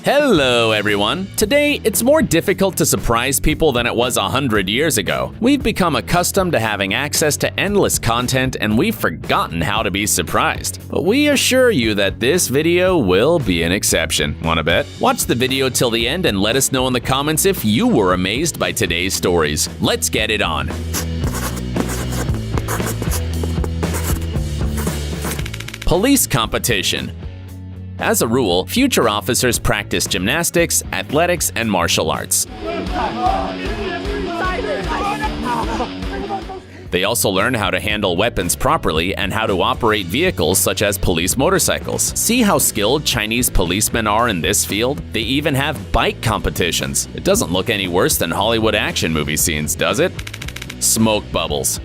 Hello everyone! Today, it's more difficult to surprise people than it was 100 years ago. We've become accustomed to having access to endless content and we've forgotten how to be surprised. But we assure you that this video will be an exception. Wanna bet? Watch the video till the end and let us know in the comments if you were amazed by today's stories. Let's get it on! Police competition. As a rule, future officers practice gymnastics, athletics, and martial arts. They also learn how to handle weapons properly and how to operate vehicles such as police motorcycles. See how skilled Chinese policemen are in this field? They even have bike competitions. It doesn't look any worse than Hollywood action movie scenes, does it? Smoke bubbles.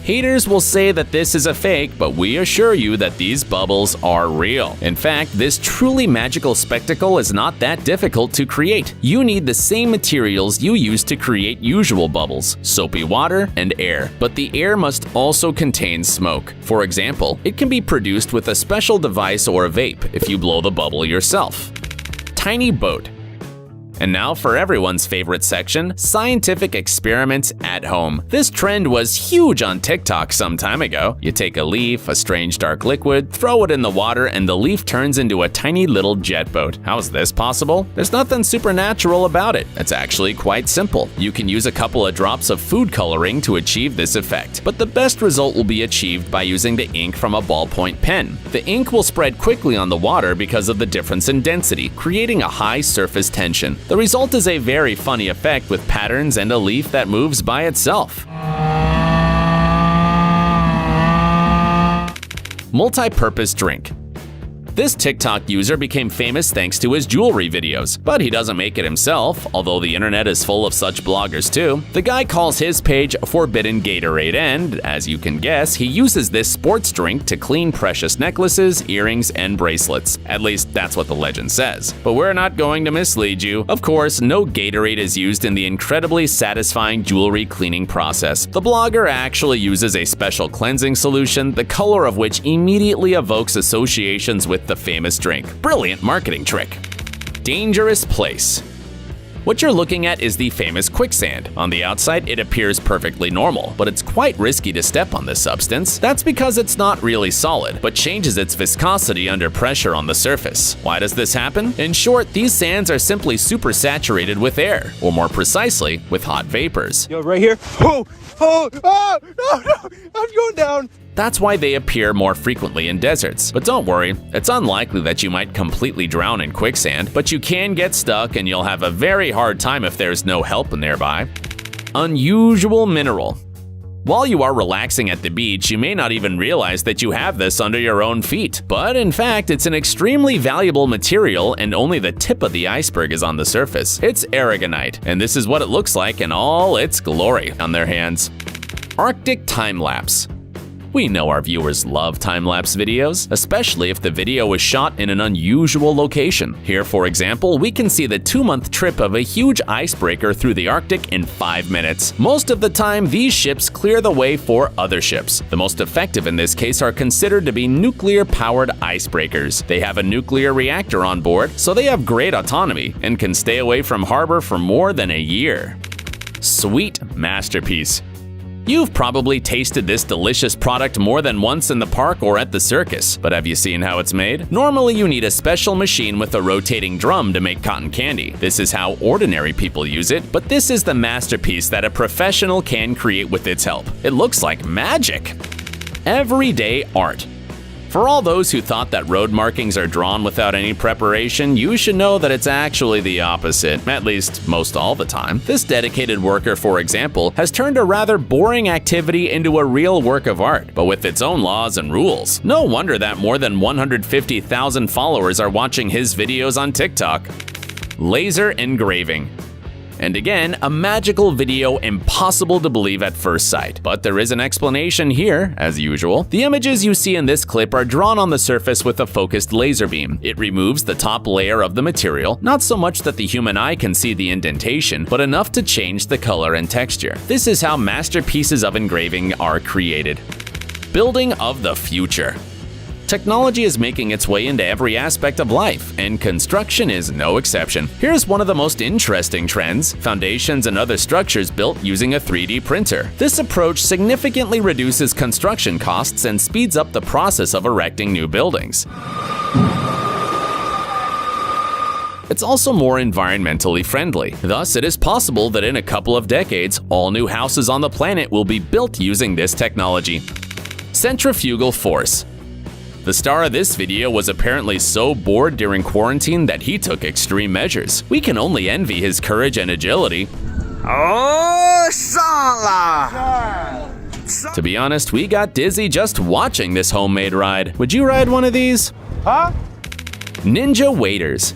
Haters will say that this is a fake, but we assure you that these bubbles are real. In fact, this truly magical spectacle is not that difficult to create. You need the same materials you use to create usual bubbles, soapy water and air. But the air must also contain smoke. For example, it can be produced with a special device or a vape if you blow the bubble yourself. Tiny boat. And now for everyone's favorite section, scientific experiments at home. This trend was huge on TikTok some time ago. You take a leaf, a strange dark liquid, throw it in the water, and the leaf turns into a tiny little jet boat. How is this possible? There's nothing supernatural about it. It's actually quite simple. You can use a couple of drops of food coloring to achieve this effect, but the best result will be achieved by using the ink from a ballpoint pen. The ink will spread quickly on the water because of the difference in density, creating a high surface tension. The result is a very funny effect with patterns and a leaf that moves by itself. Multi-purpose drink. This TikTok user became famous thanks to his jewelry videos, but he doesn't make it himself, although the internet is full of such bloggers too. The guy calls his page Forbidden Gatorade and, as you can guess, he uses this sports drink to clean precious necklaces, earrings, and bracelets. At least that's what the legend says. But we're not going to mislead you. Of course, no Gatorade is used in the incredibly satisfying jewelry cleaning process. The blogger actually uses a special cleansing solution, the color of which immediately evokes associations with the famous drink. Brilliant marketing trick. Dangerous place. What you're looking at is the famous quicksand. On the outside, it appears perfectly normal, but it's quite risky to step on this substance. That's because it's not really solid, but changes its viscosity under pressure on the surface. Why does this happen? In short, these sands are simply supersaturated with air, or more precisely, with hot vapors. Yo, right here. No, I'm going down. That's why they appear more frequently in deserts. But don't worry, it's unlikely that you might completely drown in quicksand, but you can get stuck and you'll have a very hard time if there's no help nearby. Unusual mineral. While you are relaxing at the beach, you may not even realize that you have this under your own feet. But in fact, it's an extremely valuable material and only the tip of the iceberg is on the surface. It's aragonite, and this is what it looks like in all its glory on their hands. Arctic time-lapse. We know our viewers love time-lapse videos, especially if the video was shot in an unusual location. Here, for example, we can see the 2-month trip of a huge icebreaker through the Arctic in 5 minutes. Most of the time, these ships clear the way for other ships. The most effective in this case are considered to be nuclear-powered icebreakers. They have a nuclear reactor on board, so they have great autonomy and can stay away from harbor for more than a year. Sweet masterpiece. You've probably tasted this delicious product more than once in the park or at the circus, but have you seen how it's made? Normally you need a special machine with a rotating drum to make cotton candy. This is how ordinary people use it, but this is the masterpiece that a professional can create with its help. It looks like magic. Everyday art. For all those who thought that road markings are drawn without any preparation, you should know that it's actually the opposite, at least most all the time. This dedicated worker, for example, has turned a rather boring activity into a real work of art, but with its own laws and rules. No wonder that more than 150,000 followers are watching his videos on TikTok. Laser engraving. And again, a magical video impossible to believe at first sight. But there is an explanation here, as usual. The images you see in this clip are drawn on the surface with a focused laser beam. It removes the top layer of the material, not so much that the human eye can see the indentation, but enough to change the color and texture. This is how masterpieces of engraving are created. Building of the future. Technology is making its way into every aspect of life, and construction is no exception. Here's one of the most interesting trends: foundations and other structures built using a 3D printer. This approach significantly reduces construction costs and speeds up the process of erecting new buildings. It's also more environmentally friendly. Thus, it is possible that in a couple of decades, all new houses on the planet will be built using this technology. Centrifugal force. The star of this video was apparently so bored during quarantine that he took extreme measures. We can only envy his courage and agility. To be honest, we got dizzy just watching this homemade ride. Would you ride one of these? Huh? Ninja waiters.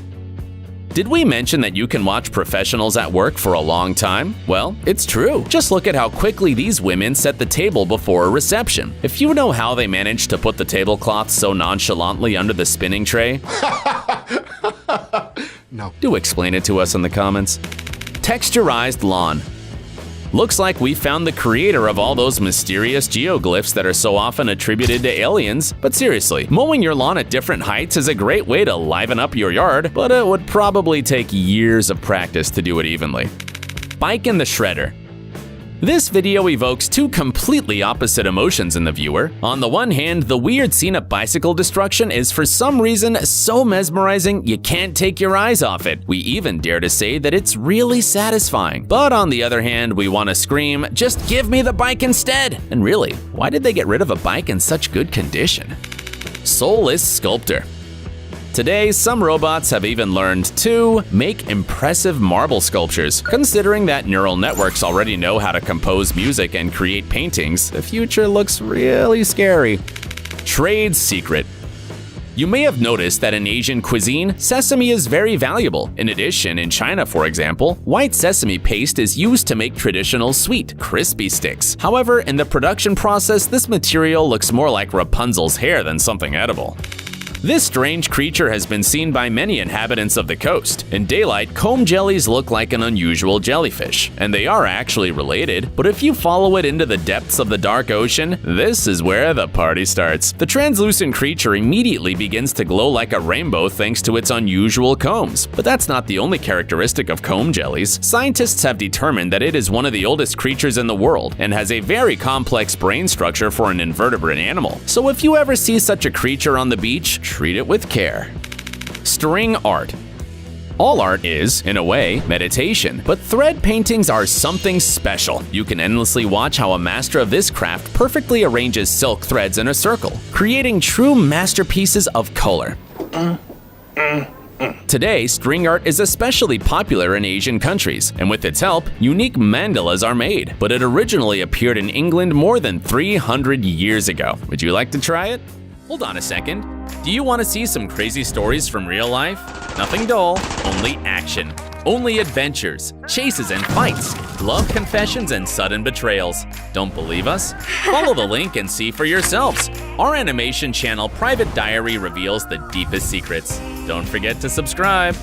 Did we mention that you can watch professionals at work for a long time? Well, it's true. Just look at how quickly these women set the table before a reception. If you know how they manage to put the tablecloth so nonchalantly under the spinning tray, no. Do explain it to us in the comments. Texturized lawn. Looks like we found the creator of all those mysterious geoglyphs that are so often attributed to aliens. But seriously, mowing your lawn at different heights is a great way to liven up your yard, but it would probably take years of practice to do it evenly. Bike in the shredder. This video evokes two completely opposite emotions in the viewer. On the one hand, the weird scene of bicycle destruction is for some reason so mesmerizing you can't take your eyes off it. We even dare to say that it's really satisfying. But on the other hand, we want to scream, just give me the bike instead! And really, why did they get rid of a bike in such good condition? Soulless sculptor. Today, some robots have even learned to make impressive marble sculptures. Considering that neural networks already know how to compose music and create paintings, the future looks really scary. Trade secret. You may have noticed that in Asian cuisine, sesame is very valuable. In addition, in China, for example, white sesame paste is used to make traditional sweet, crispy sticks. However, in the production process, this material looks more like Rapunzel's hair than something edible. This strange creature has been seen by many inhabitants of the coast. In daylight, comb jellies look like an unusual jellyfish, and they are actually related, but if you follow it into the depths of the dark ocean, this is where the party starts. The translucent creature immediately begins to glow like a rainbow thanks to its unusual combs. But that's not the only characteristic of comb jellies. Scientists have determined that it is one of the oldest creatures in the world and has a very complex brain structure for an invertebrate animal. So if you ever see such a creature on the beach, treat it with care. String art. All art is, in a way, meditation, but thread paintings are something special. You can endlessly watch how a master of this craft perfectly arranges silk threads in a circle, creating true masterpieces of color. Today, string art is especially popular in Asian countries, and with its help, unique mandalas are made. But it originally appeared in England more than 300 years ago. Would you like to try it? Hold on a second. Do you want to see some crazy stories from real life? Nothing dull, only action. Only adventures, chases and fights, love confessions and sudden betrayals. Don't believe us? Follow the link and see for yourselves. Our animation channel Private Diary reveals the deepest secrets. Don't forget to subscribe.